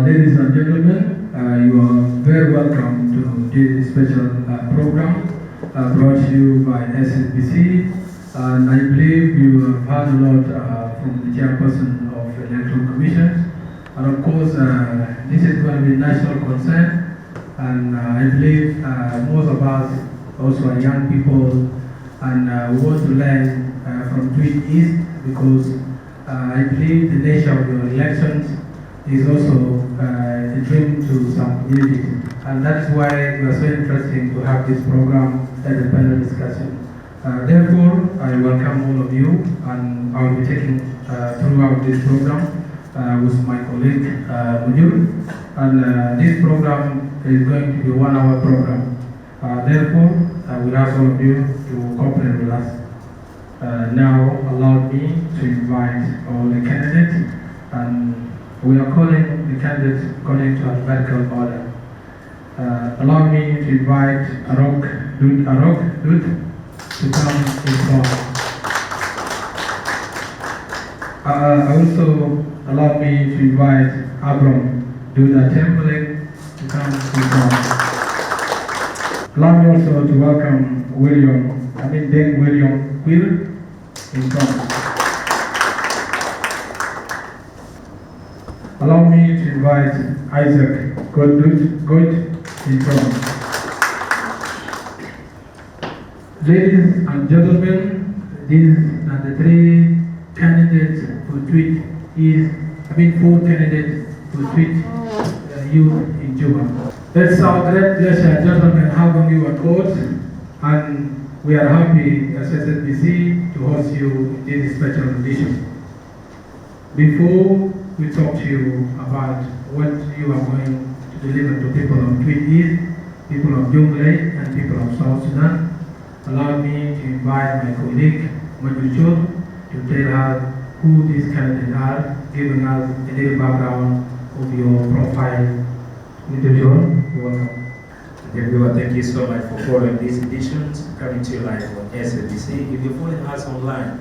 Ladies and gentlemen, you are very welcome to this special program brought to you by SSBC. And I believe you have heard a lot from the chairperson of the Electoral Commission. And of course, this is going to be national concern. And I believe most of us also are young people, and we want to learn from Twic East, because I believe the nature of your elections is also a dream to some communities. And that's why we are so interested to have this program as a panel discussion. Therefore, I welcome all of you, and I will be taking throughout this program with my colleague Mujur. And this program is going to be a 1-hour program. Therefore, we ask all of you to cooperate with us. Now, allow me to invite all the candidates, and we are calling the candidates according to alphabetical order. Allow me to invite Arok Dut to come in front. Also, allow me to invite Abram Duda Temple to come in front. Allow me also to welcome Deng William Quill in front. Allow me to invite Isaac Good in front. Ladies and gentlemen, these are the 3 candidates for Twic East. 4 candidates for Twic Youth in Juba. It's our great pleasure, gentlemen, having you on board, and we are happy as SSBC to host you in this special edition. Before we talk to you about what you are going to deliver to people of Twic East, people of Jonglei, and people of South Sudan, allow me to invite my colleague Majuchot to tell us who these candidates are, giving us a little background of your profile. Mr. John, you're welcome. Everyone, thank you so much for following these editions coming to you live on SSBC. If you're following us online,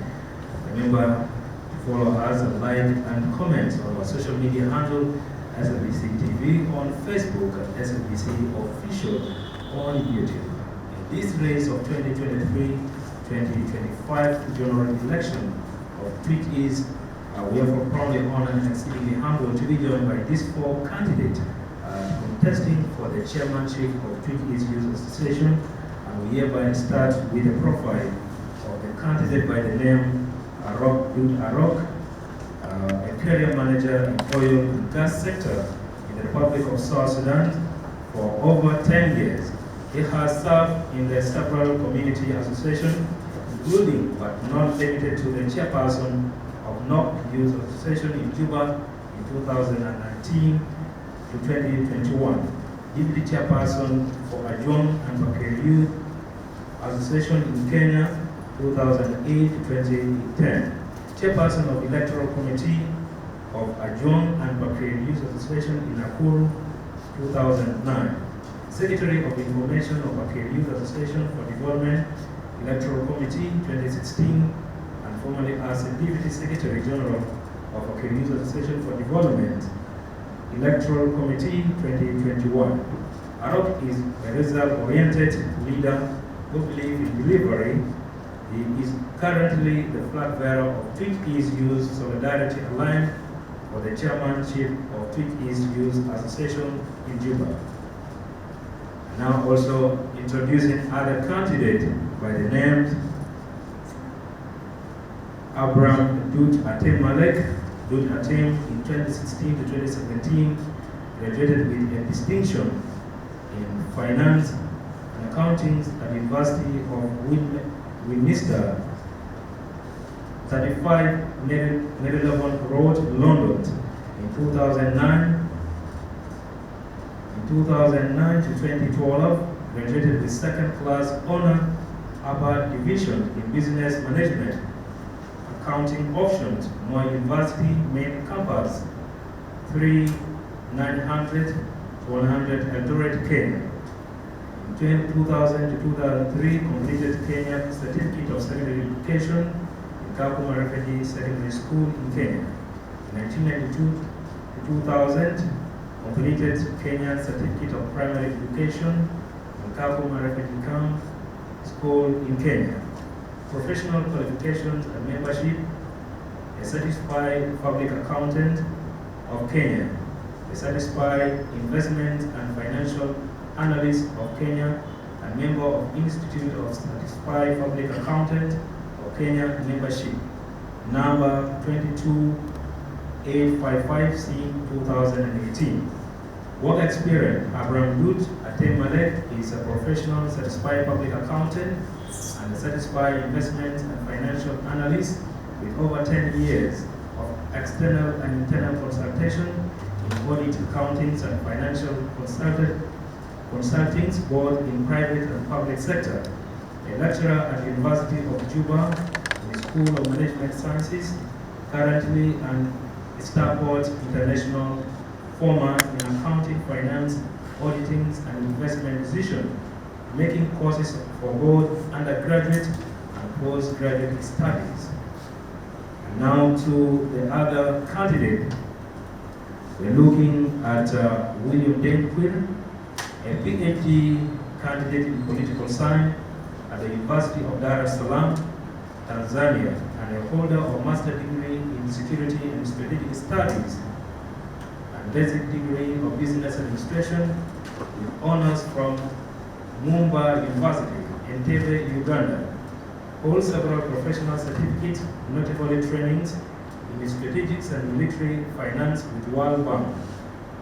remember to follow us and like and comment on our social media handle SSBC TV on Facebook and SSBC Official on YouTube. In this race of 2023-2025 general election of Twic East, we are proudly honored and exceedingly humbled to be joined by these 4 candidates contesting for the chairmanship of Twic East Youth Association, and we hereby start with a profile of the candidate by the name Arok, a career manager in oil and gas sector in the Republic of South Sudan for over 10 years. He has served in the several community associations, including but not limited to the chairperson of North Youth Association in Juba in 2019 to 2021, deputy chairperson for Ajong and Bakari Youth Association in Kenya 2008 to 2010, chairperson of Electoral Committee of Ajong and Bakari Youth Association in Nakuru 2009, Secretary of Information of Bakari Youth Association for Development, Electoral Committee 2016, and formerly as a Deputy Secretary General of Bakari Youth Association for Development, Electoral Committee 2021. Arok is a result-oriented leader who believes in delivery. He is currently the flag bearer of Twic East Youth Solidarity Alliance for the chairmanship of Twic East Youth Association in Juba. Now also introducing other candidates by the names Abraham Dut Atem Malek. Dut Atem in 2016 to 2017 graduated with a distinction in finance and accounting at the University of Winchester, 35 Netherlands Road, London. In 2009 to 2012, graduated with second-class honor upper division in business management, accounting options, Moi University main campus, 3900 to 100 Eldoret, Kenya. In 2000 to 2003, completed Kenya Certificate of Secondary Education in Kakuma Refugee Secondary School in Kenya. In 1992 to 2000, completed Kenyan Certificate of Primary Education in Kakuma Refugee Camp School in Kenya. Professional qualifications and membership: a certified public accountant of Kenya, a certified investment and financial analyst of Kenya, a member of Institute of Certified Public Accountant of Kenya membership, number 22855C 2018. Work experience: Abraham Dut Atemalek is a professional certified public accountant and a certified investment and financial analyst with over 10 years of external and internal consultation in audit, accountings, and financial consultings, both in private and public sector. A lecturer at the University of Juba in the School of Management Sciences, currently an Stanford International former in accounting, finance, auditing, and investment decision, making courses for both undergraduate and postgraduate studies. And now to the other candidate. We're looking at William Twic, a PhD candidate in political science at the University of Dar es Salaam, Tanzania, and a holder of master's degree in security and strategic studies and basic degree of business administration with honors from Mumba University, Entebbe, Uganda. Holds several professional certificates, notably trainings in strategics and military finance with World Bank,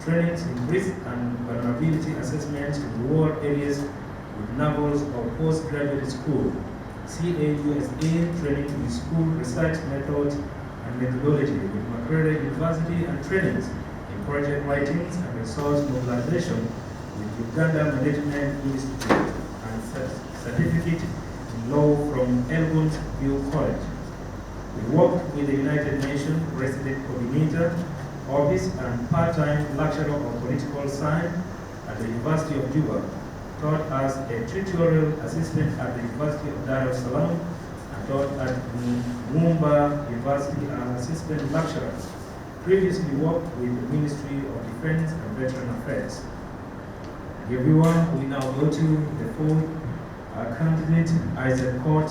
trainings in risk and vulnerability assessment in war areas with Navals of Postgraduate School, CAUSA training in school research methods and methodology with Makerere University, and trainings in project writings and resource mobilization with Uganda Management Institute, and certificate in law from Elgon's View College. We worked with the United Nations Resident Coordinator Office and part-time lecturer of political science at the University of Juba, taught as a tutorial assistant at the University of Dar es Salaam, and taught at Mumba University as assistant lecturer. Previously worked with the Ministry of Defense and Veteran Affairs. Everyone, we now go to the fourth candidate, Isaac Court.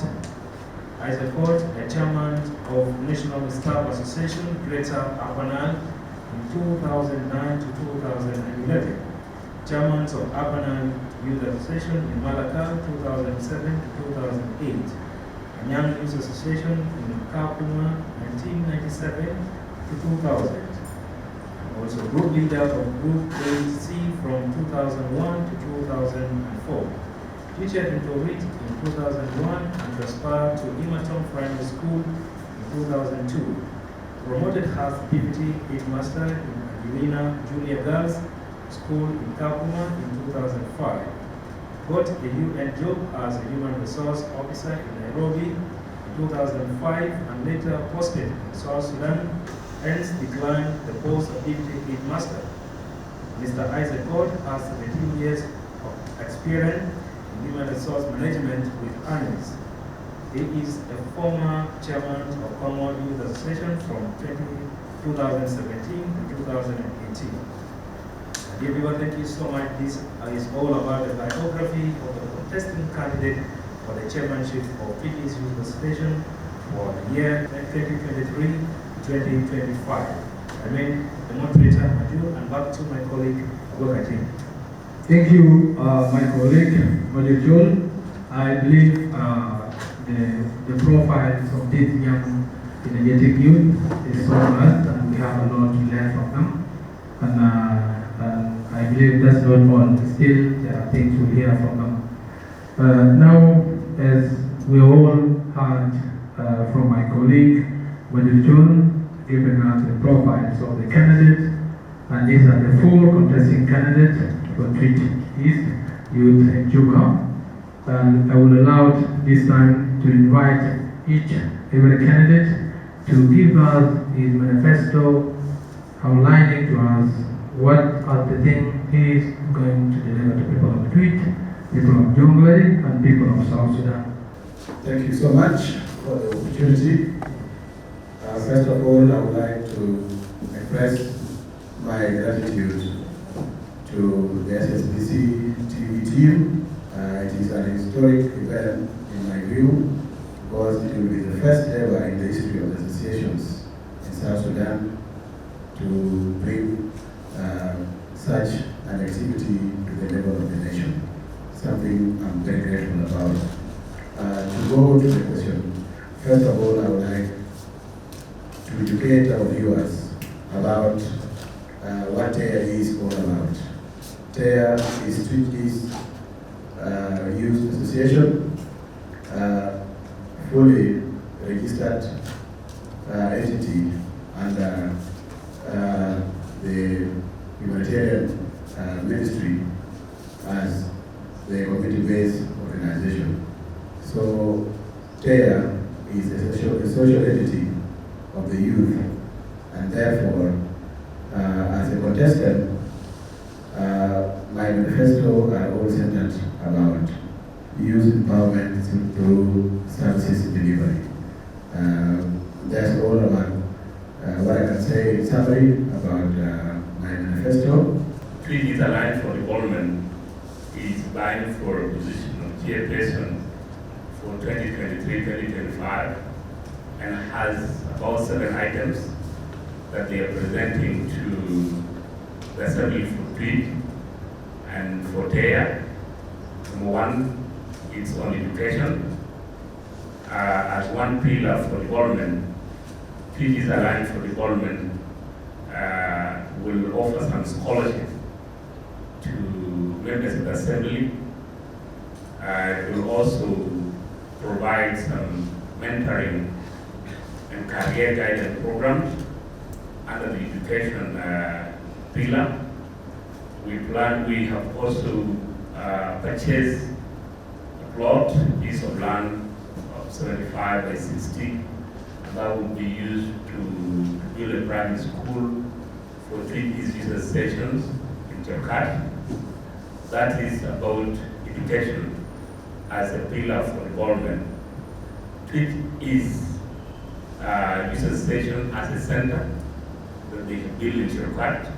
Isaac Court, a chairman of National Staff Association, Greater Apanal, in 2009 to 2011. Chairman of Apanal Youth Association in Malacca, 2007 to 2008. And Young Youth Association in Kakuma, 1997 to 2000. And also group leader of Group 8C from 2001 to 2004. Teacher in Twic in 2001 and transferred to Imaton Primary School in 2002. Promoted as Deputy Headmaster in Angelina Junior Girls School in Kakuma in 2005. Got a UN job as a Human Resource Officer in Nairobi in 2005 and later posted in South Sudan, hence declined the post of Deputy Headmaster. Mr. Isaac Court has 17 years of experience Human Resource Management with ANIS. He is a former chairman of Common Youth Association from 2017 to 2018. Everyone, thank you so much. This is all about the biography of the contesting candidate for the chairmanship of PT's Youth Association for the year 2023-2025. I mean, the moderator, Maju, and back to my colleague, Abokati. Thank you, my colleague, Major. I believe the profiles of these young energetic youth is so vast, and we have a lot to learn from them. And I believe that's not all. Still, there are things we'll hear from them. Now, as we all heard from my colleague, Major, giving us the profiles of the candidates, and these are the 4 contesting candidates for Twic East Youth in Juba. And I will allow this time to invite every candidate to give us his manifesto, outlining to us what are the things he is going to deliver to people of Twic, people of Jonglei, and people of South Sudan. Thank you so much for the opportunity. First of all, I would like to express my gratitude to the SSBC TV team. It is an historic event in my view, because it will be the first ever in the history of the associations in South Sudan to bring such an activity to the level of the nation. Something I'm very grateful about. To go to the question, first of all, I would like to educate our viewers about what TEA is all about. TEA is Twic Youth Association, fully registered entity under the humanitarian ministry as the community-based organization. So TEA is a social entity of the youth, and therefore, as a contestant, my manifesto are all centered about youth empowerment through services delivery. That's all about what I can say in summary about my manifesto. Twic is aligned for development, is vying for a position of chairperson for 2023-2025 and has about 7 items that they are presenting to the Assembly for Twic and for TEA. Number 1, it's on education. As one pillar for development, Twic is aligned for development, will offer some scholarship to members of the Assembly. It will also provide some mentoring and career guidance programs under the education pillar. We have also purchased a piece of land of 75 by 60, and that will be used to build a private school for 3 user stations in Jakarta. That is about education as a pillar for development. Twic is user station as a center that they can build in Jakarta.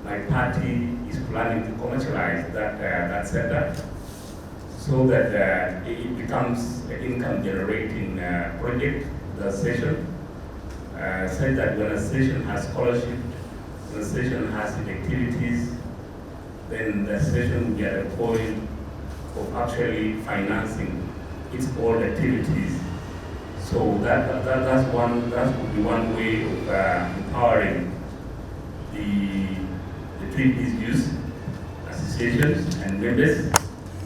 My party is planning to commercialize that center so that it becomes an income-generating project, the station, such that when a station has scholarship, when a station has activities, then the station will be at a point of actually financing its own activities. So that would be one way of empowering the Twic youth associations and members,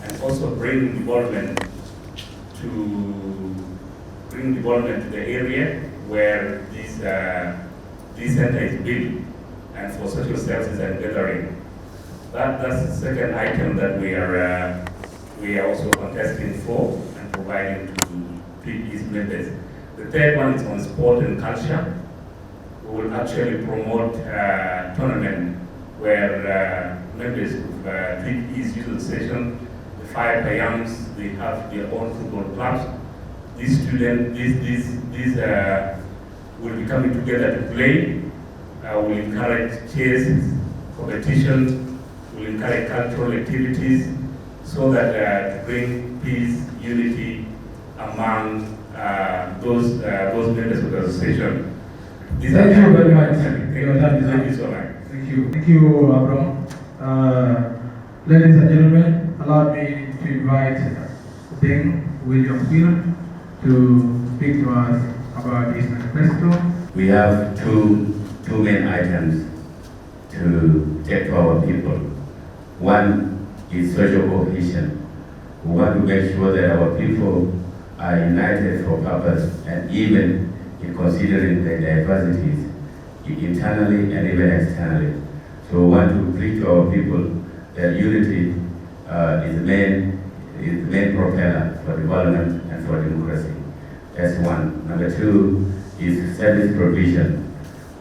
and also bring development to the area where this center is built, and for social services and gathering. That's the second item that we are also contesting for and providing to Twic members. The third one is on sport and culture. We will actually promote a tournament where members of Twic Youth Association, the 5 Payams, they have their own football clubs. These students, these will be coming together to play. Will encourage chess competition, will encourage cultural activities, so that to bring peace, unity among those members of the association. Thank you very much. Thank you so much. Thank you, Abraham. Ladies and gentlemen, allow me to invite Deng William Field to speak to us about his manifesto. We have two main items to take to our people. One is social cohesion. We want to make sure that our people are united for purpose, and even in considering the diversities internally and even externally. So we want to preach to our people that unity is the main propeller for development and for democracy. That's one. Number 2 is service provision.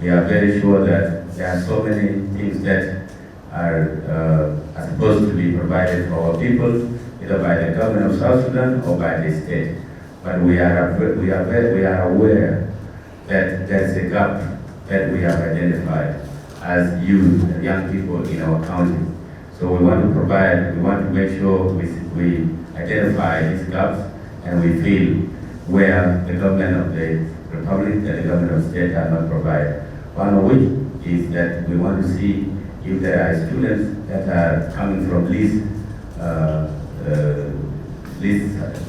We are very sure that there are so many things that are supposed to be provided for our people, either by the government of South Sudan or by the state. But we are aware that there is a gap that we have identified as youth and young people in our county. So we want to make sure we identify these gaps and we fill where the government of the Republic and the government of the state cannot provide. One of which is that we want to see if there are students that are coming from least,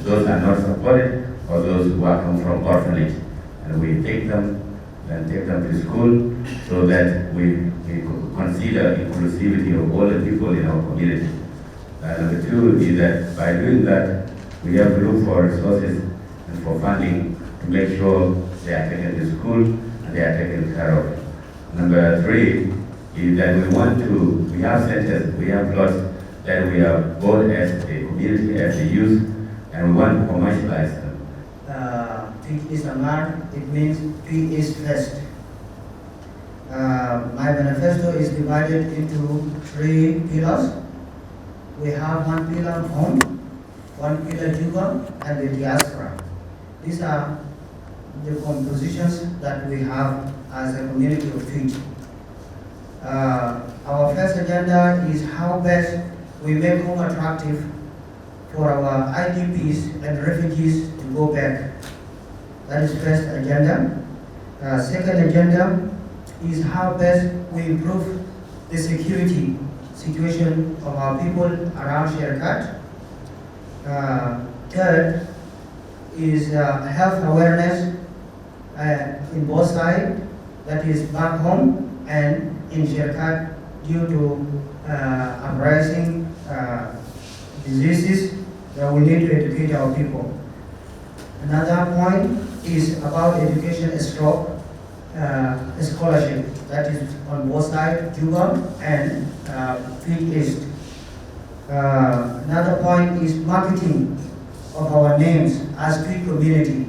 those are not supported, or those who are come from orphanage. And we take them to school so that we consider inclusivity of all the people in our community. Number two is that by doing that, we have to look for resources and for funding to make sure they are taken to school and they are taken care of. Number three is that we have centers, we have plots that we have both as a community, as a youth, and we want to commercialize them. Twic is Amar, it means Twic is first. My manifesto is divided into 3 pillars. We have one pillar home, one pillar Juba, and the diaspora. These are the compositions that we have as a community of Twic. Our first agenda is how best we make home attractive for our IDPs and refugees to go back. That is first agenda. Second agenda is how best we improve the security situation of our people around Sherkat. Third is health awareness in both sides, that is back home and in Sherkat, due to uprising diseases that we need to educate our people. Another point is about education stroke scholarship, that is on both sides, Juba and Twic East. Another point is marketing of our names as Twic community.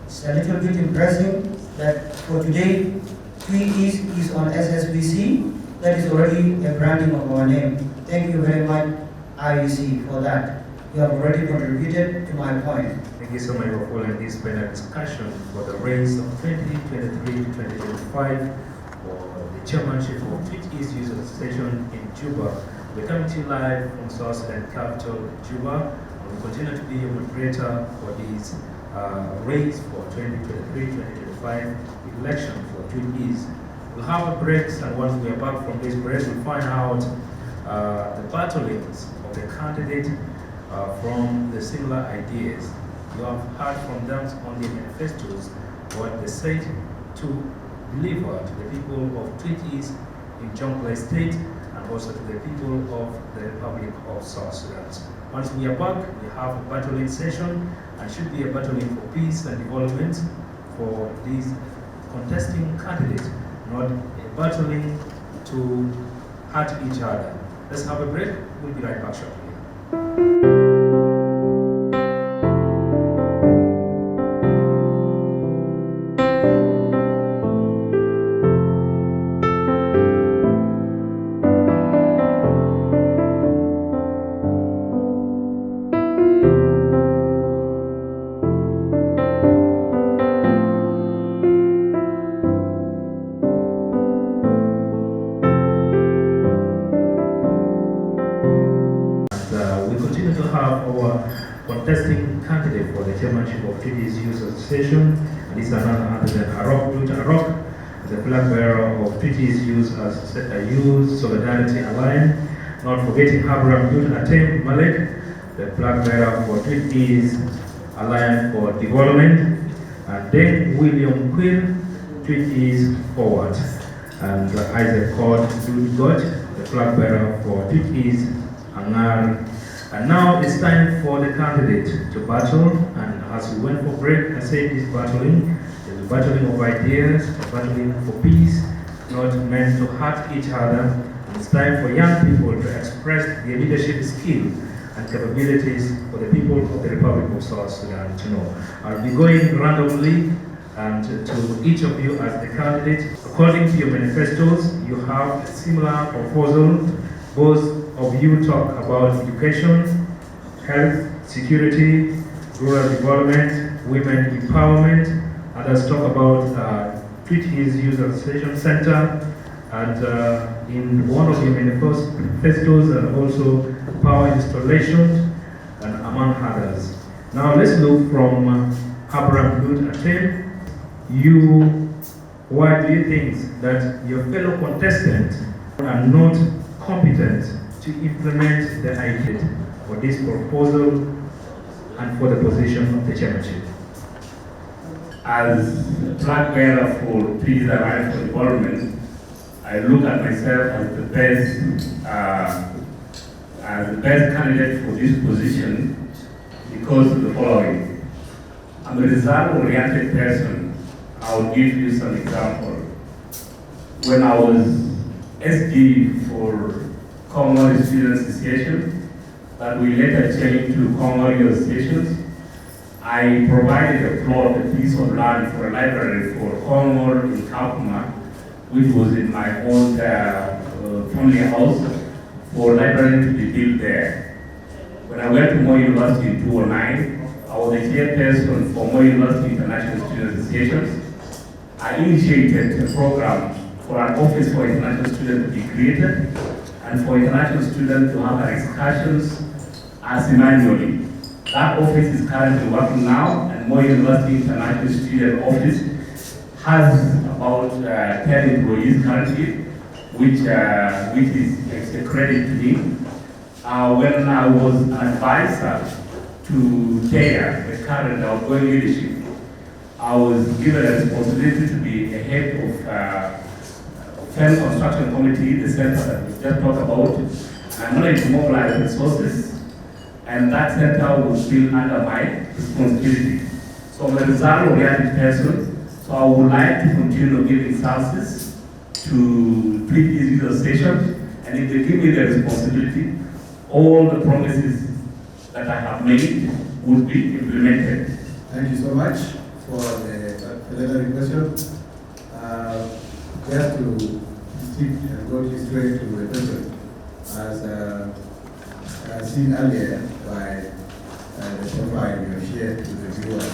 It's a little bit impressive that for today, Twic East is on SSBC. That is already a branding of our name. Thank you very much, IEC, for that. You have already contributed to my point. Thank you so much for following this panel discussion for the race of 2023 to 2025 for the chairmanship of Twic East Youth Association in Juba. We're coming to you live from South Sudan capital, Juba. We'll continue to be your moderator for this race for 2023-2025 election for Twic East. We'll have a break, and once we are back from this break, we'll find out the battlings of the candidate from the similar ideas. You have heard from them on the manifestos what they said to deliver to the people of Twic East in Jonglei State and also to the people of the Republic of South Sudan. Once we are back, we have a battling session, and should be a battling for peace and development for these contesting candidates, not a battling to hurt each other. Let's have a break. We'll be right back shortly. Contesting candidate for the chairmanship of Twic East Youth Association, and this is none other than Arok, the flag bearer of Twic East Youth Solidarity Alliance. Not forgetting Habram Atem Malek, the flag bearer for Twic East Alliance for Development, and then William Quinn, Twic East Forward, and Isaac Cord Dugot, the flag bearer for Twic East Angar. And now it's time for the candidate to battle, and as we went for break, I said this battling is a battling of ideas, a battling for peace, not meant to hurt each other. And it's time for young people to express their leadership skills and capabilities for the people of the Republic of South Sudan to know. I'll be going randomly and to each of you as the candidate. According to your manifestos, you have a similar proposal. Both of you talk about education, health, security, rural development, women empowerment. Others talk about Twic East Youth Association Center, and in one of your manifestos and also power installations, and among others. Now let's look from Abraham Lut Atem. Why do you think that your fellow contestants are not competent to implement the idea for this proposal and for the position of the chairmanship? As flag bearer for peace and right for development, I look at myself as the best candidate for this position because of the following. I'm a result-oriented person. I'll give you some example. When I was SD for Commonwealth Student Association, that we later changed to Commonwealth Associations, I provided a plot, a piece of land for a library for Commonwealth in Kakuma, which was in my own family house, for a library to be built there. When I went to Moi University in 2009, I was a chairperson for Moi University International Student Associations. I initiated a program for an office for international students to be created and for international students to have their excursions semi-annually. That office is currently working now, and Moi University International Student Office has about 10 employees currently, which is a credit to me. When I was an advisor to chair the current outgoing leadership, I was given a responsibility to be a head of Fence Construction Committee, the center that we just talked about. I'm going to mobilize resources, and that center will still under my responsibility. So I'm a result-oriented person, so I would like to continue giving services to Twic user stations, and if they give me the responsibility, all the promises that I have made would be implemented. Thank you so much for the preliminary question. Just to stick and go straight to the question, as seen earlier by the profile we have shared to the viewers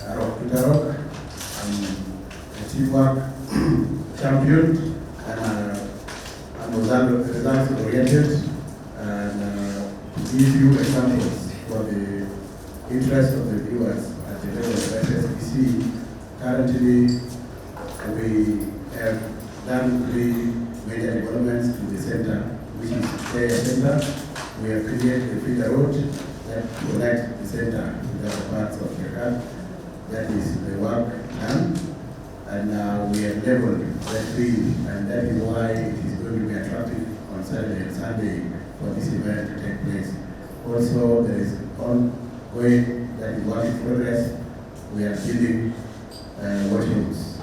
about Rock, a teamwork champion, and results-oriented, and give you examples for the interest of the viewers at the level of SSBC. Currently, we have done 3 major developments to the center, which is Player Center. We have created a feeder road that connects the center to the other parts of the country. That is the work done. And now we have leveled that field, and that is why it is going to be attractive on Saturday and Sunday for this event to take place. Also, there is ongoing, that is work in progress. We are building washrooms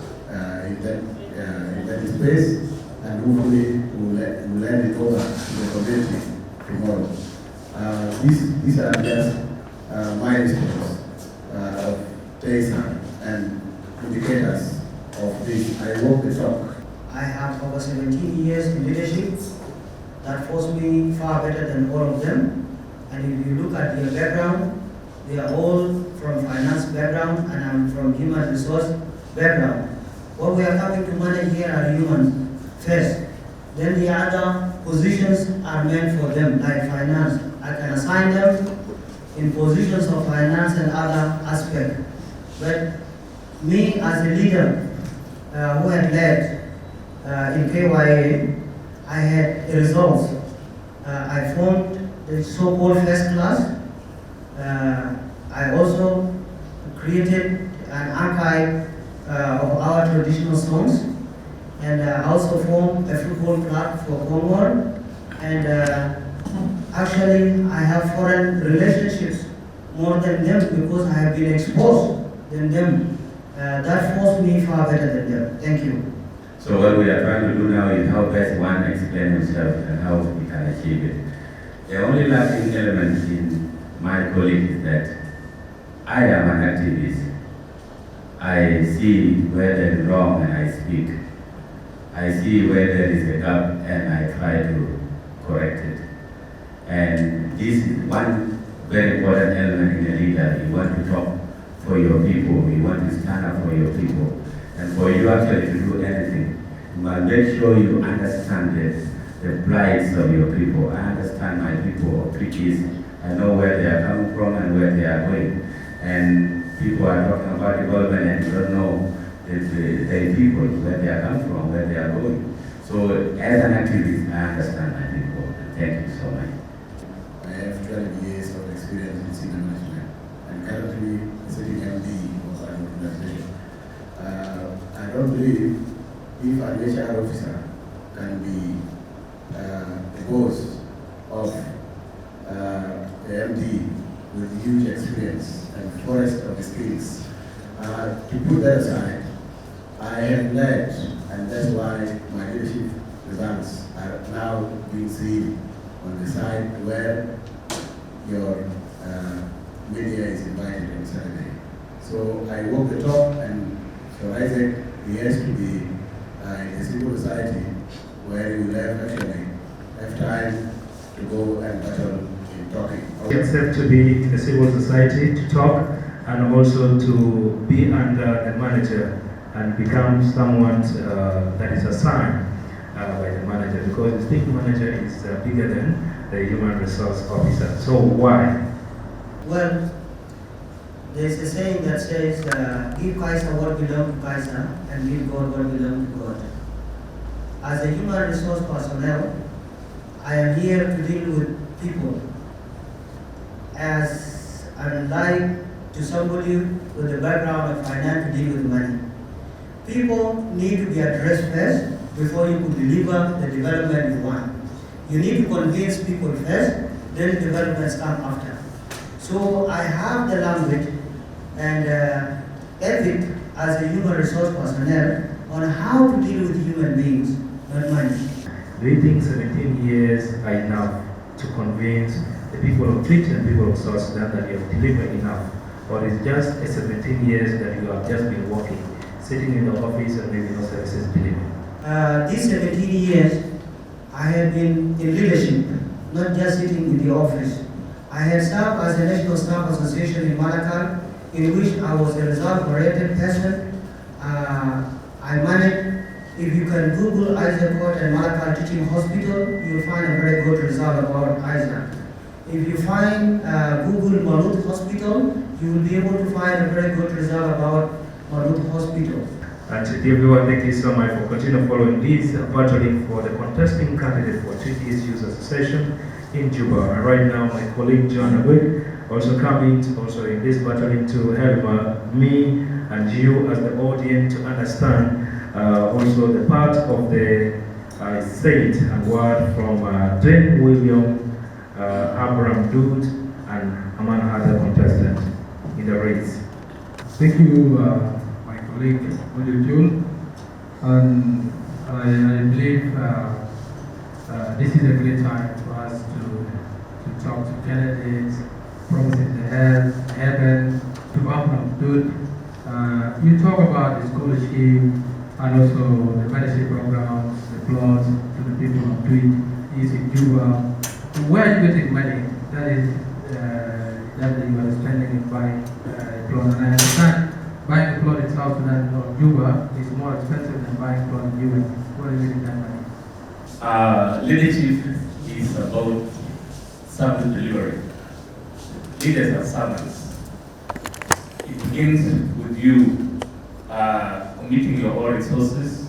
in that space, and hopefully we'll hand it over to the community tomorrow. These are just milestones of TESA and indicators of this. I walk the talk. I have over 17 years in leadership that forced me far better than all of them. And if you look at their background, they are all from finance background, and I'm from human resource background. What we are coming to manage here are humans first. Then the other positions are meant for them, like finance. I can assign them in positions of finance and other aspects. But me as a leader who had led in KYA, I had results. I formed the so-called first class. I also created an archive of our traditional songs, and I also formed a football club for Congo. And actually, I have foreign relationships more than them because I have been exposed than them. That forced me far better than them. Thank you. So what we are trying to do now is how best one explain himself and how we can achieve it. The only lacking element in my colleague is that I am an activist. I see where there is wrong and I speak. I see where there is a gap and I try to correct it. And this is one very important element in a leader. You want to talk for your people. You want to stand up for your people. And for you actually to do anything, You must make sure you understand the plights of your people. I understand my people of Twic. I know where they are coming from and where they are going. And people are talking about development and you don't know the people, where they are coming from, where they are going. So as an activist, I understand my people. And thank you so much. I have 12 years of experience in senior management and currently sitting MD of an organization. I don't believe if an HR officer can be the boss of the MD with huge experience and forest of skills. To put that aside, I have led, and that's why my leadership results are now being seen on the side where your media is invited on Saturday. So I walk the talk, and for Isaac, he has to be in a civil society where he will have time to go and battle in talking. It's safe to be in a civil society to talk and also to be under a manager and become someone that is assigned by the manager, because the district manager is bigger than the human resource officer. So why? Well, there's a saying that says, give Kaiser what belongs to Kaiser and give God what belongs to God. As a human resource personnel, I am here to deal with people as unlike to somebody with a background of finance to deal with money. People need to be addressed first before you could deliver the development you want. You need to convince people first, then developments come after. So I have the language and ethic as a human resource personnel on how to deal with human beings, not money. Do you think 17 years are enough to convince the people of Twic and people of South Sudan that you have delivered enough? Or is just a 17 years that you have just been working, sitting in the office and maybe no services delivered? These 17 years, I have been in leadership, not just sitting in the office. I have served as a National Staff Association in Malakal, in which I was a result-oriented person. I managed, if you can Google Isaac Court and Malakal Teaching Hospital, you'll find a very good result about Isaac. If you find Google Marut Hospital, you will be able to find a very good result about Marut Hospital. And to everyone, thank you so much for continuing following this battling for the contesting candidate for Twic Youth Association in Juba. And right now, my colleague John Twic also coming also in this battling to help me and you as the audience to understand also the part of the state and word from Dwayne William, Abraham Dude, and among other contestants in the race. Thank you, my colleague, Jul. And I believe this is a great time for us to talk to candidates, promising the heaven to Abraham Dude. You talk about the scholarship and also the mentorship programs, the plots to the people of Twic, is in Juba. Where are you getting money? That is that you are spending in buying a plot. And I understand buying a plot in South Sudan or Juba is more expensive than buying a plot in Juba. Where are you getting that money? Leadership is about service delivery. Leaders are servants. It begins with you committing your own resources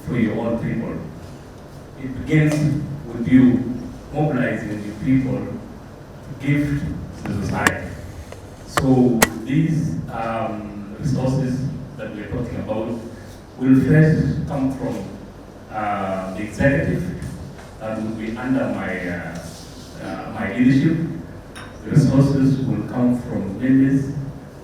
for your own people. It begins with you mobilizing your people to give to the society. So these resources that we're talking about will first come from the executive that will be under my leadership. The resources will come from members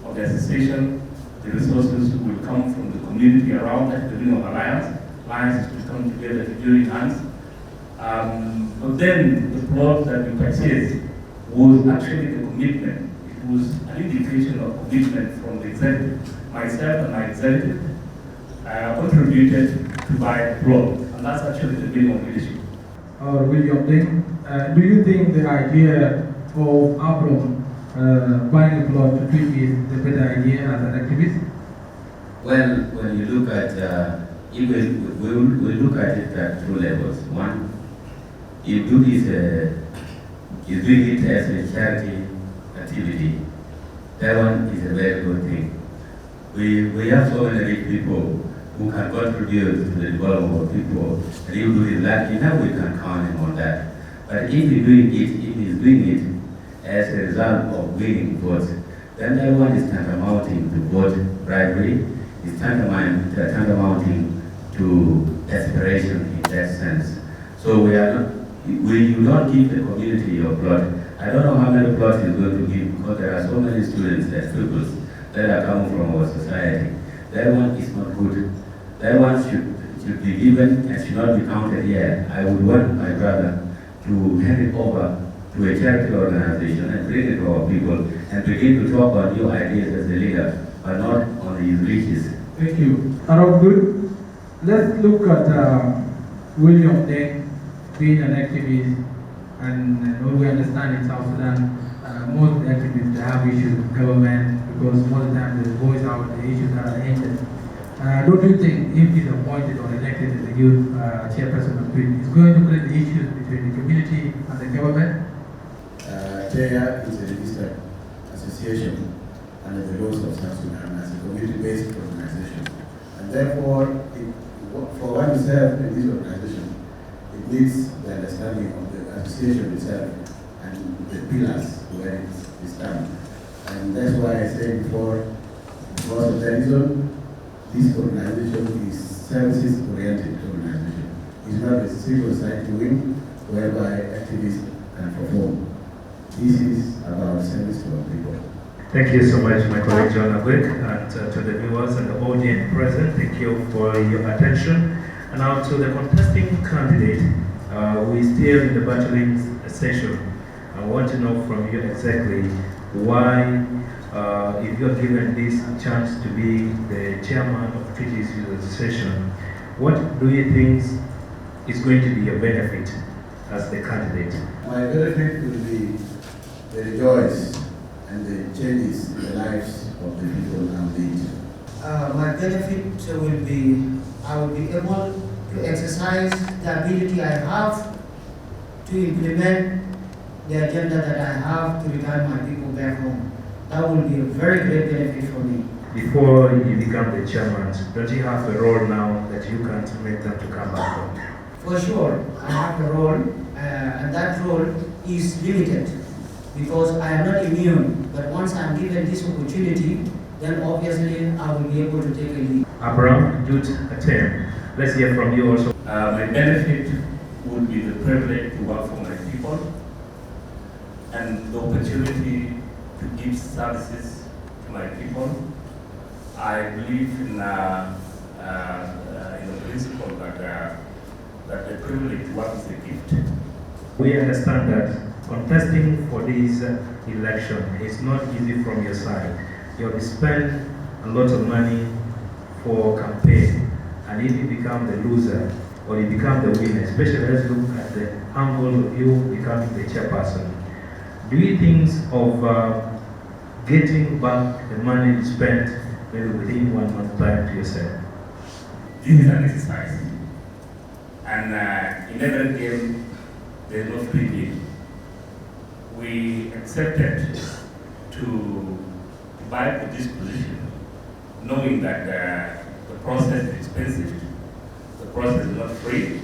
of the association. The resources will come from the community around at the beginning of alliances will come together to join hands. But then the plot that we purchased was actually the commitment. It was an indication of commitment from the executive. Myself and my executive contributed to buy the plot, and that's actually the beginning of leadership. William Ding, do you think the idea of Abraham buying a plot to Twic is the better idea as an activist? Well, when you look at if we look at it at two levels. One, if do this, is doing it as a charity activity, that one is a very good thing. We have so many rich people who can contribute to the development of people, and if you do it that enough, we can count him on that. But if he's doing it as a result of winning votes, then that one is tantamounting to vote bribery, is tantamounting to desperation in that sense. So we are not, you don't give the community your plot. I don't know how many plots you're going to give, because there are so many students and pupils that are coming from our society. That one is not good. That one should be given and should not be counted here. I would want my brother to hand it over to a charity organization and bring it to our people and begin to talk on new ideas as a leader, but not on his riches. Thank you. Arab good. Let's look at William Deng being an activist, and what we understand in South Sudan, most activists have issues with government because most of the time they voice out the issues that are ended. Don't you think if he's appointed or elected as a youth chairperson of Twic, it's going to create the issues between the community and the government? TEA is a registered association under the laws of South Sudan as a community-based organization. And therefore, for one to serve in this organization, it needs the understanding of the association itself and the pillars where it stands. And that's why I said before, because of that reason, this organization is services-oriented organization. It's not a civil society wing whereby activists can perform. This is about service to our people. Thank you so much, my colleague John Twic, and to the viewers and the audience present. Thank you for your attention. And now to the contesting candidate. We're still in the battling session. I want to know from you exactly why, if you're given this chance to be the chairman of Twic Youth Association, what do you think is going to be your benefit as the candidate? My benefit will be the rejoice and the changes in the lives of the people I lead. My benefit will be, I will be able to exercise the ability I have to implement the agenda that I have to return my people back home. That will be a very great benefit for me. Before you become the chairman, don't you have a role now that you can't make them to come back home? For sure, I have a role, and that role is limited because I am not immune. But once I am given this opportunity, then obviously I will be able to take a lead. Abraham, Dut Atem, let's hear from you also. My benefit would be the privilege to work for my people and the opportunity to give services to my people. I believe in the principle that the privilege to work is a gift. We understand that contesting for this election is not easy from your side. You have spent a lot of money for campaign, and if you become the loser or you become the winner, especially let's look at the angle of you becoming the chairperson, do you think of getting back the money you spent maybe within 1 month time to yourself? This is an exercise, and in every game there is no free deal. We accepted to buy for this position, knowing that the process is expensive, the process is not free,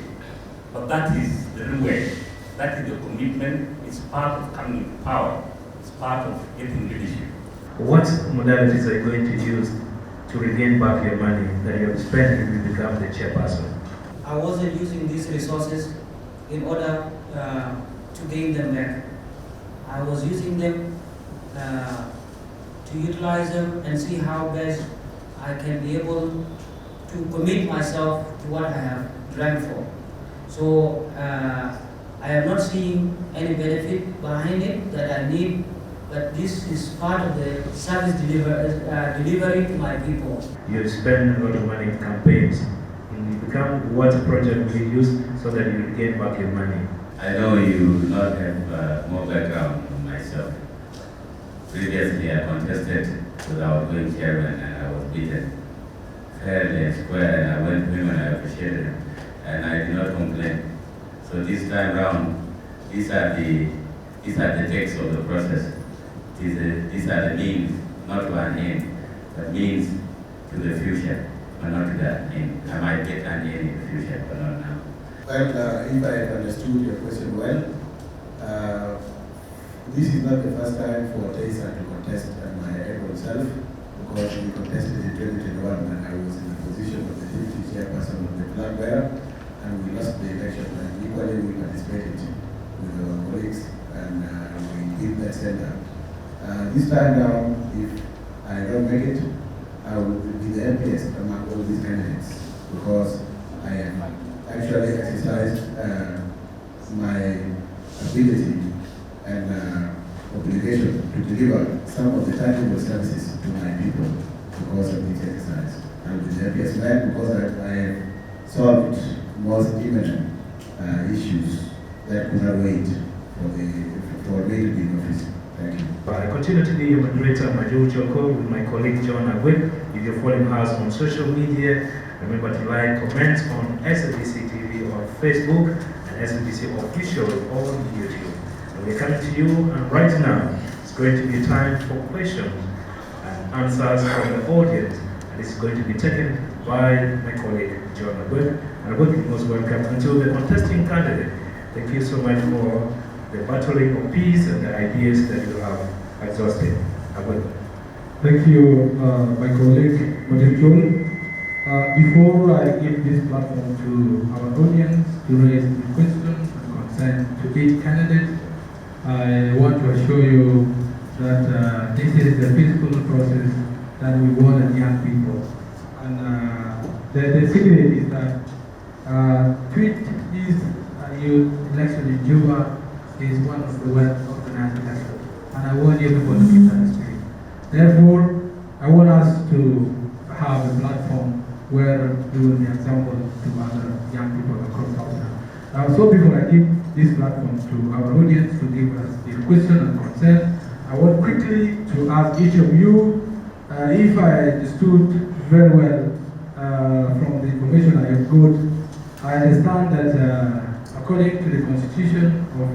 but that is the real way. That is the commitment. It's part of coming to power. It's part of getting leadership. What modalities are you going to use to regain back your money that you have spent if you become the chairperson? I wasn't using these resources in order to gain them back. I was using them to utilize them and see how best I can be able to commit myself to what I have dreamt for. So I am not seeing any benefit behind it that I need, but this is part of the service delivery to my people. You spend a lot of money in campaigns. And you become what project will you use so that you get back your money? I know you do not have more background than myself. Previously, I contested with our outgoing chairman and I was beaten fairly and square, and I went to him and I appreciated him, and I did not complain. So this time round, these are the takes of the process. These are the means, not to an end, but means to the future, but not to that end. I might get an end in the future, but not now. Well, if I have understood your question well, this is not the first time for TESA to contest at my own self, because we contested in 2021 when I was in the position of the deputy chairperson of the flag bearer, and we lost the election, and equally we participated with our colleagues, and we did that center. This time down, if I don't make it, I will be the happiest among all these candidates, because I am actually exercised my ability and obligation to deliver some of the tangible services to my people because of this exercise. I will be the happiest man because I have solved most imminent issues that could not wait for me to be in office. Thank you. I continue to be your moderator, Major Joko, with my colleague John Agwin. If you're following us on social media, remember to like, comment on SBC TV on Facebook and SBC Official on YouTube. And we're coming to you, and right now it's going to be time for questions and answers from the audience. And it's going to be taken by my colleague John Agwin. And I would be most welcome. And to the contesting candidate, thank you so much for the battling of peace and the ideas that you have exhausted. Thank you, my colleague, Major. Before I give this platform to our audience to raise the questions and consent to each candidate, I want to assure you that this is the peaceful process that we want as young people. And the secret is that Twic is youth election in Juba is one of the well-organized elections. And I want everyone to keep that spirit. Therefore, I want us to have a platform where we will be example to other young people across Africa. So before I give this platform to our audience to give us the question and consent, I want quickly to ask each of you if I understood very well from the information I have got. I understand that according to the constitution of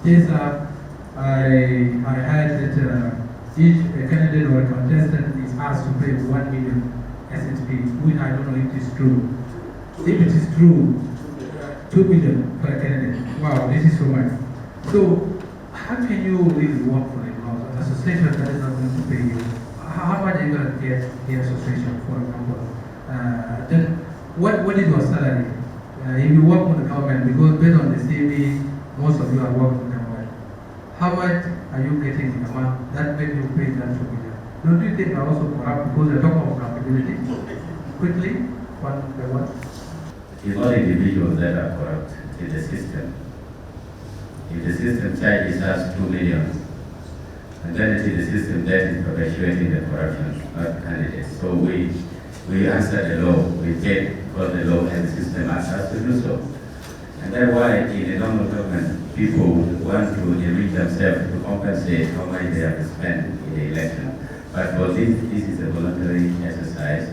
TESA, I heard that each candidate or contestant is asked to pay 1 million SSP, which I don't know if it is true. If it is true, 2 million per candidate. Wow, this is so much. So, how can you really work for an association that is not going to pay you? How much are you going to get the association, for example? Then, what is your salary? If you work with the government, because based on the CV, most of you are working with the government. How much are you getting in a month that makes you pay that 2 million? Don't you think are also corrupt because they're talking about accountability? Quickly, one by one. It's not individuals that are corrupt, it's the system. If the system charges us 2 million, and then it is the system that is perpetuating the corruption, not candidates. So we answer the law, we take because the law and the system asks us to do so. And that's why in a normal government, people want to enrich themselves to compensate how much they have to spend in the election. But for this is a voluntary exercise.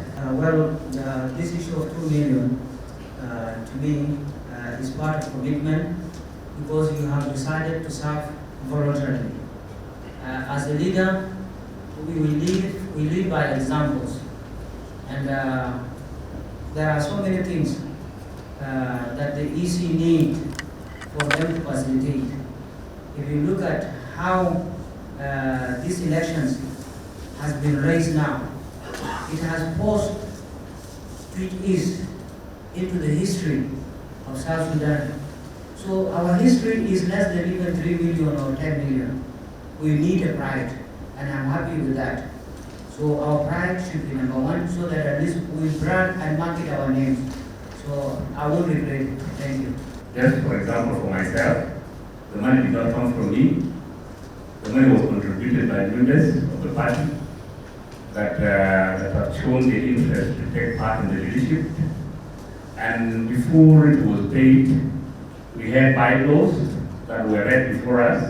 This issue of 2 million, to me, is part of commitment because you have decided to serve voluntarily. As a leader, we lead by examples. And there are so many things that the EC need for them to facilitate. If you look at how these elections has been raised now, it has forced Twic East into the history of South Sudan. So our history is less than even 3 million or 10 million. We need a pride, and I'm happy with that. So our pride should be number one, so that at least we brand and market our names. So I won't regret it. Thank you. Just for example, for myself, the money did not come from me. The money was contributed by members of the party that have shown the interest to take part in the leadership. And before it was paid, we had bylaws that were read before us,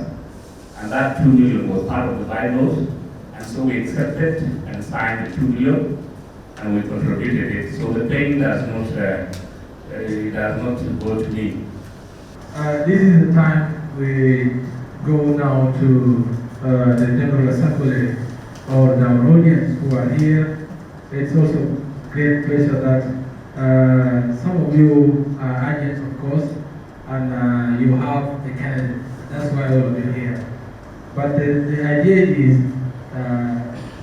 and that 2 million was part of the bylaws. And so we accepted and signed the 2 million. and we contributed it. So the pain does not go to me. This is the time we go now to the General Assembly or our audience who are here. It's also great pleasure that some of you are agents, of course, and you have a candidate. That's why all of you are here. But the idea is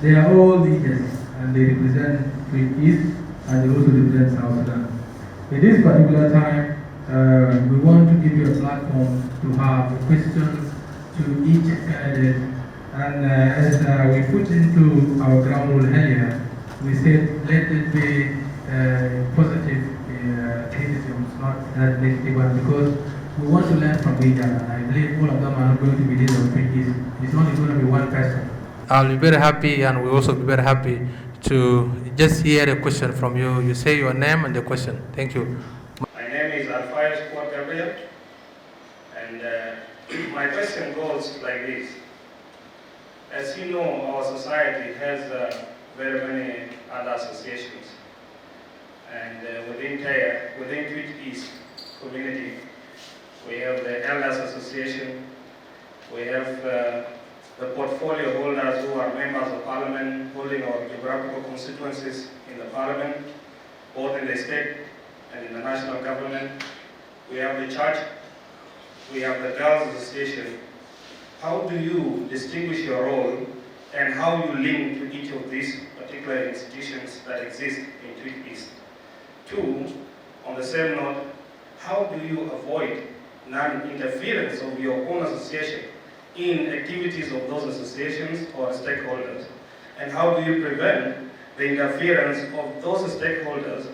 they are all leaders and they represent Twic East and they also represent South Sudan. In this particular time, we want to give you a platform to have questions to each candidate. And as we put into our ground rule earlier, we said let it be positive criticisms, not that negative one, because we want to learn from each other. I believe all of them are not going to be leaders of Twic East. It's only going to be one person. I'll be very happy, and we'll also be very happy to just hear a question from you. You say your name and the question. Thank you. My name is Alfayez Kwar Gabriel, and my question goes like this. As you know, our society has very many other associations, and within Twic East community, we have the Elders Association, we have the portfolio holders who are members of parliament holding our geographical constituencies in the parliament, both in the state and in the national government. We have the church, we have the Girls Association. How do you distinguish your role and how you link to each of these particular institutions that exist in Twic East? Two, on the same note, how do you avoid non-interference of your own association in activities of those associations or stakeholders? And how do you prevent the interference of those stakeholders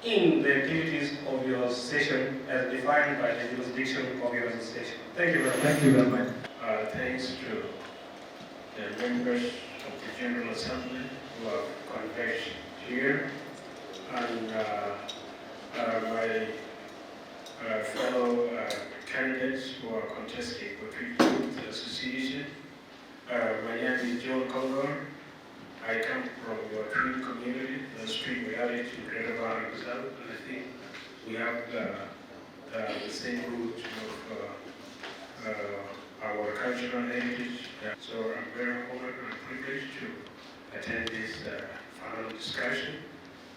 in the activities of your association as defined by the jurisdiction of your association? Thank you very much. Thank you very much. Thanks to the members of the General Assembly who have converged here, and my fellow candidates who are contesting for Twic Youth Association. My name is John Congo. I come from your Twic community, the street reality in Greater Barra South, and I think we have the same root of our cultural heritage. So I'm very honored and privileged to attend this final discussion,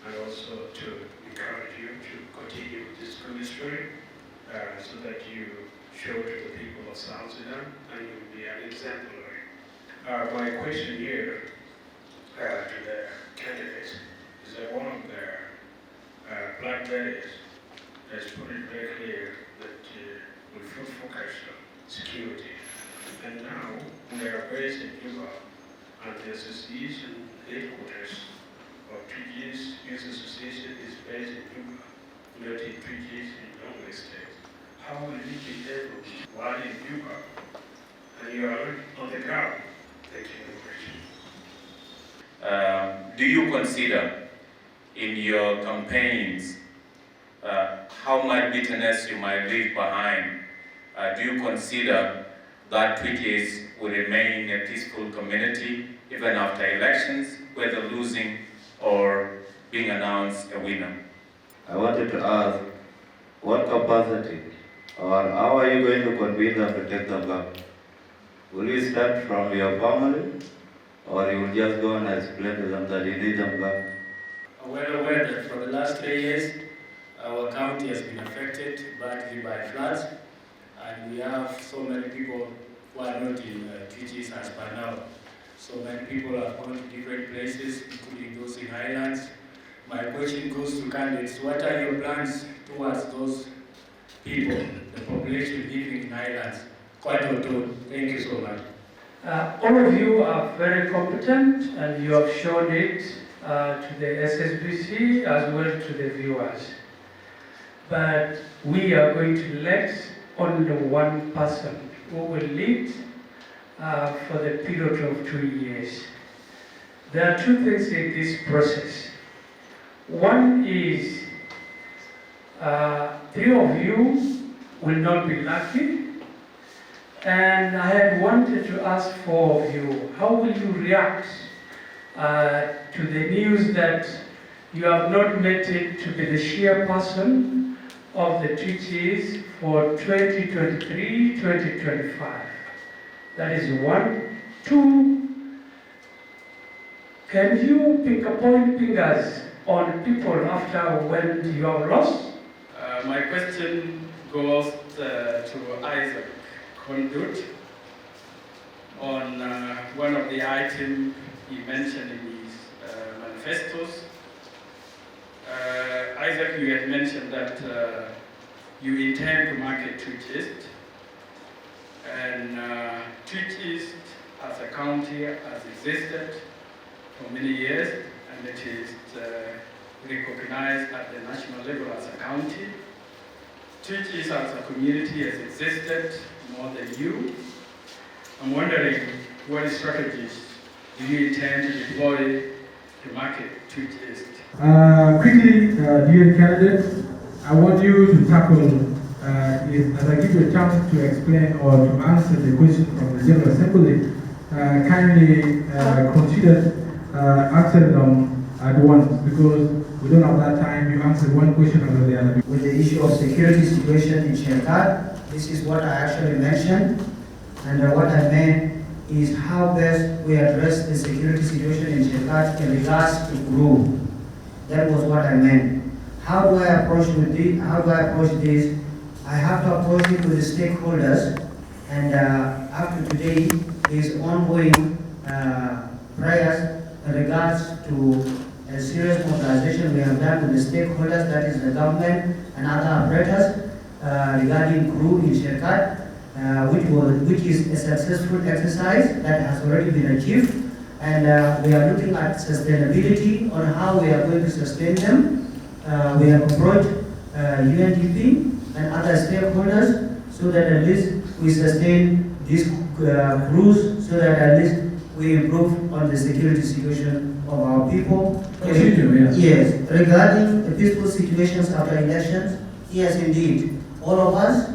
and also to encourage you to continue with this good spirit so that you show to the people of South Sudan and you will be an exemplary. My question here to the candidates is that one of their black barriers has put it very clear that we should focus on security. And now we are based in Juba, and the association headquarters of Twic East Youth Association is based in Juba, not in Twic East in Young State. How will you be able to while in Juba and you are on the ground? Thank you very much. Do you consider in your campaigns how much bitterness you might leave behind? Do you consider that Twic East will remain a peaceful community even after elections, whether losing or being announced a winner? I wanted to ask, what capacity or how are you going to convince them to take them back? Will you start from your family, or you will just go and explain to them that you need them back? I'm well aware that for the last 3 years, our county has been affected badly by floods, and we have so many people who are not in Twic East as per now. So many people have gone to different places, including those in highlands. My question goes to candidates: what are your plans towards those people, the population living in highlands? Quite a lot. Thank you so much. All of you are very competent, and you have shown it to the SSBC as well to the viewers. But we are going to elect only one person who will lead for the period of 2 years. There are two things in this process. One is 3 of you will not be lucky, and I had wanted to ask 4 of you, how will you react to the news that You have not made it to be the chairperson of the Twic for 2023-2025. That is one. Two, can you point fingers on people after when you have lost? My question goes to Isaac Conduit on one of the items he mentioned in his manifestos. Isaac, you had mentioned that you intend to market Twic, and Twic as a county has existed for many years, and it is recognized at the national level as a county. Twic as a community has existed more than you. I'm wondering what strategies do you intend to deploy to market Twic? Quickly, dear candidates, I want you to tackle, as I give you a chance to explain or to answer the question from the General Assembly, kindly consider answering them at once, because we don't have that time. You answer one question after the other. With the issue of security situation in Sherkat, this is what I actually mentioned, and what I meant is how best we address the security situation in Sherkat in regards to group. That was what I meant. How do I approach this? I have to approach it with the stakeholders, and after today, there is ongoing prayers in regards to a serious mobilization we have done with the stakeholders, that is the government and other operators, regarding crew in Sherkat, which is a successful exercise that has already been achieved, and we are looking at sustainability on how we are going to sustain them. We have approached UNDP and other stakeholders so that at least we sustain these crews, so that at least we improve on the security situation of our people. Yes, regarding the peaceful situations after elections, yes indeed, all of us,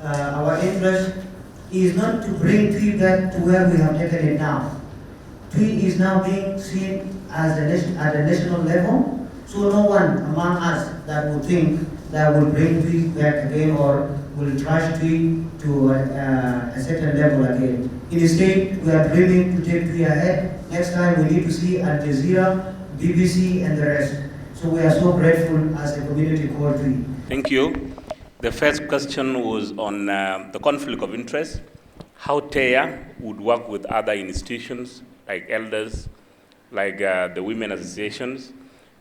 our interest is not to bring Twic back to where we have taken it now. Twic is now being seen as at a national level, so no one among us that would think that will bring Twic back again or will trash Twic to a certain level again. Instead, we are dreaming to take Twic ahead. Next time we need to see Al Jazeera, BBC and the rest. So we are so grateful as a community called Twic. Thank you. The first question was on the conflict of interest, how TEA would work with other institutions like elders, like the women associations.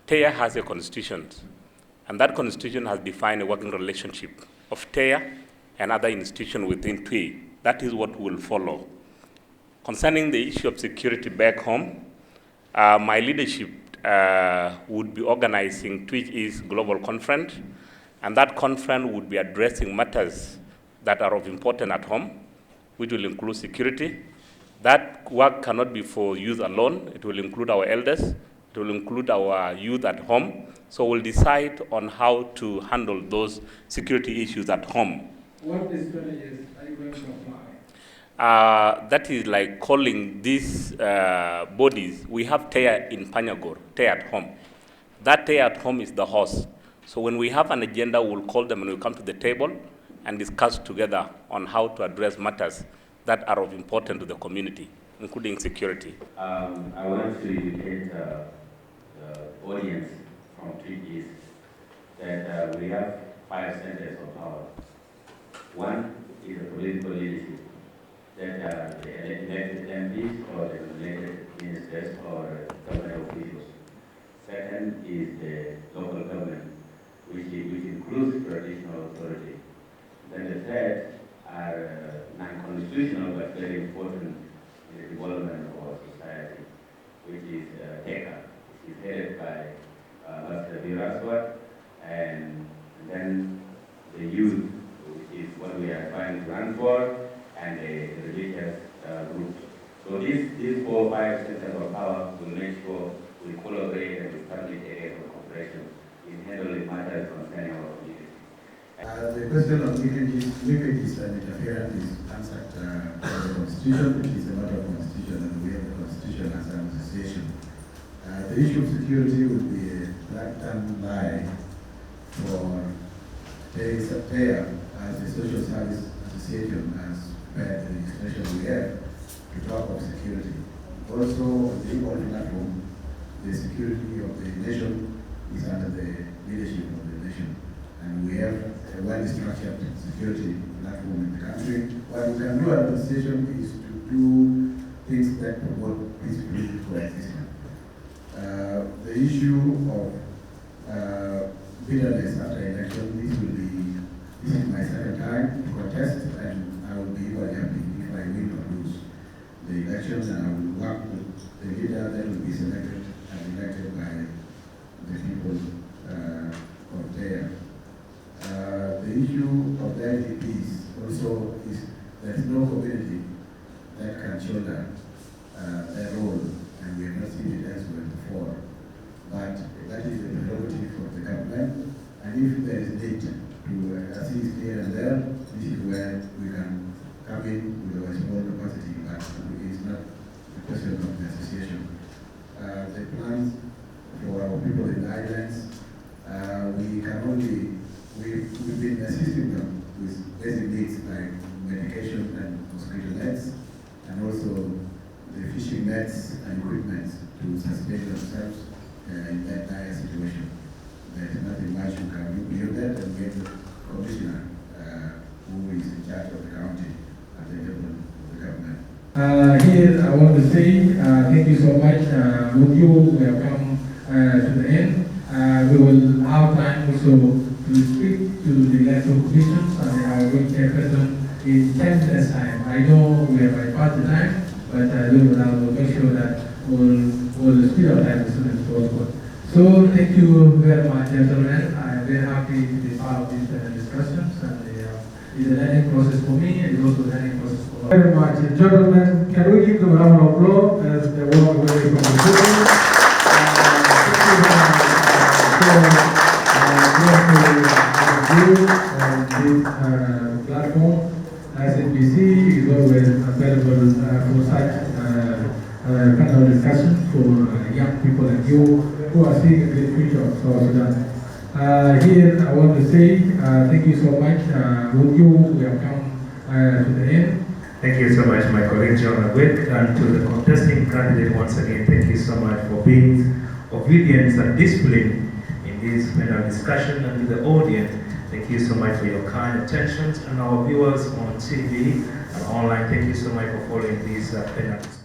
TEA has a constitution, and that constitution has defined a working relationship of TEA and other institutions within Twic. That is what will follow. Concerning the issue of security back home, my leadership would be organizing Twic Global Conference, and that conference would be addressing matters that are of importance at home, which will include security. That work cannot be for youth alone. It will include our elders. It will include our youth at home. So we'll decide on how to handle those security issues at home. What strategies are you going to apply? That is like calling these bodies. We have TEA in Panyagor, TEA at home. That TEA at home is the host. So when we have an agenda, we'll call them and we'll come to the table and discuss together on how to address matters that are of importance to the community, including security. I want to educate the audience from Twic that we have 5 centers of power. One is the political leadership, that the elected MPs or the elected ministers or government officials. Second is the local government, which includes traditional authority. Then the third are non-constitutional but very important in the development of our society, which is TECA, which is headed by Master Viraswat, and then the youth, which is what we are trying to run for, and the religious groups. So these 4 or 5 centers of power will make sure we collaborate and establish areas of cooperation in handling matters concerning our community. The question of leakages and interference is answered by the Constitution, which is a matter of Constitution, and we have the Constitution as an association. The issue of security will be a black-and lie for payer as a social service association as per the legislation we have to talk of security. Also, on the equal platform, the security of the nation is under the leadership of the nation. And we have a well-structured security platform in the country. What we can do as an association is to do things that promote peaceful coexistence. The issue of bitterness after election, this is my second time to contest, and I will be very happy if I win or lose the elections, and I will work with the leader that will be selected and elected by the people of there. The issue of the IDPs also is there is no community that can shoulder their role, and we have not seen it elsewhere before. But that is the prerogative of the government, and if there is need to assist here and there, this is where we can come in with our small capacity, but it is not a question of the association. The plans for our people in the islands, we've been assisting them with basic needs like medication and mosquito nets, and also the fishing nets and equipment to sustain themselves in that dire situation. There is nothing much we can do beyond that, and we have the commissioner who is in charge of the county at the level of the government. Here I want to say thank you so much. With you, we have come to the end. We will have time also to speak to the electoral commissions and our work chairperson in 10 minutes time. I know we have bypassed the time, but we will make sure that we'll speed up time as soon as possible. So thank you very much, gentlemen. I'm very happy to be part of these discussions, and it's a learning process for me, and it's also a learning process for all. Very much, gentlemen. Can we give them a round of applause as they walk away from the podium? Thank you very much. On this platform, SNBC is always available for such kind of discussion for young people like you who are seeing a great future of South Sudan. Here I want to say thank you so much. With you, we have come to the end. Thank you so much, my colleague John Twic, and to the contesting candidate once again, thank you so much for being obedient and disciplined in this panel discussion, and to the audience, thank you so much for your kind attention, and our viewers on TV and online, thank you so much for following these panels.